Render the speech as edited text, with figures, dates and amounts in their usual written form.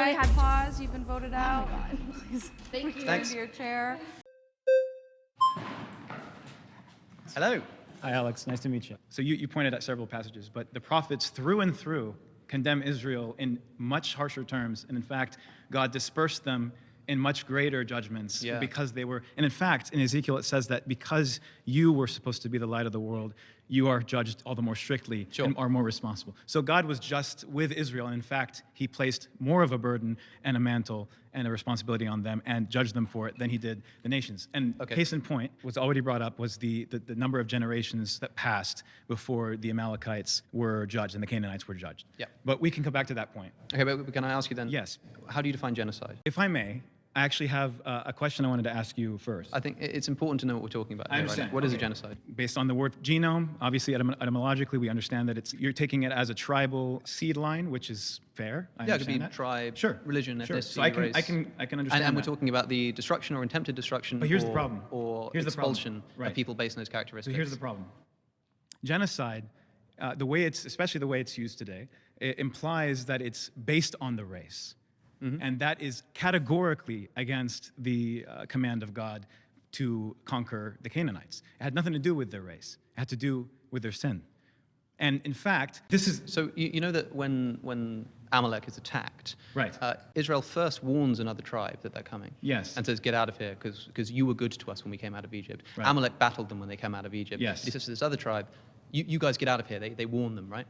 Right, pause. You've been voted out. Please Thank you. return Thanks. to your chair. Hello. Hi, Alex. Nice to meet you. So you pointed at several passages, but the prophets through and through condemn Israel in much harsher terms. And in fact, God dispersed them in much greater judgments because they were, and in fact, in Ezekiel, it says that because you were supposed to be the light of the world, you are judged all the more strictly and are more responsible. So God was just with Israel. And in fact, he placed more of a burden and a mantle and a responsibility on them and judged them for it than he did the nations. And case in point, what's already brought up was the number of generations that passed before the Amalekites were judged and the Canaanites were judged. Yeah. But we can come back to that point. Okay, but can I ask you then? Yes. How do you define genocide? If I may, I actually have a question I wanted to ask you first. I think it's important to know what we're talking about. I understand. Right? What is a genocide? Based on the word genome, obviously etymologically, we understand that you're taking it as a tribal seed line, which is fair. I It could understand be that. tribe, Sure. religion, Sure. ethnicity, So I race. can understand And we're that. talking about the destruction or attempted destruction But here's the problem. or Here's the problem. expulsion Right. of people based on those characteristics. So here's the problem. Genocide, the way especially the way it's used today, it implies that it's based on the race. And that is categorically against the command of God to conquer the Canaanites. It had nothing to do with their race. It had to do with their sin. And in fact, this is... So you know that when Amalek is attacked, Right. Israel first warns another tribe that they're coming. Yes. And says, get out of here, because you were good to us when we came out of Egypt. Right. Amalek battled them when they came out of Egypt. Yes. He says to this other tribe, you guys get out of here. They warn them, right?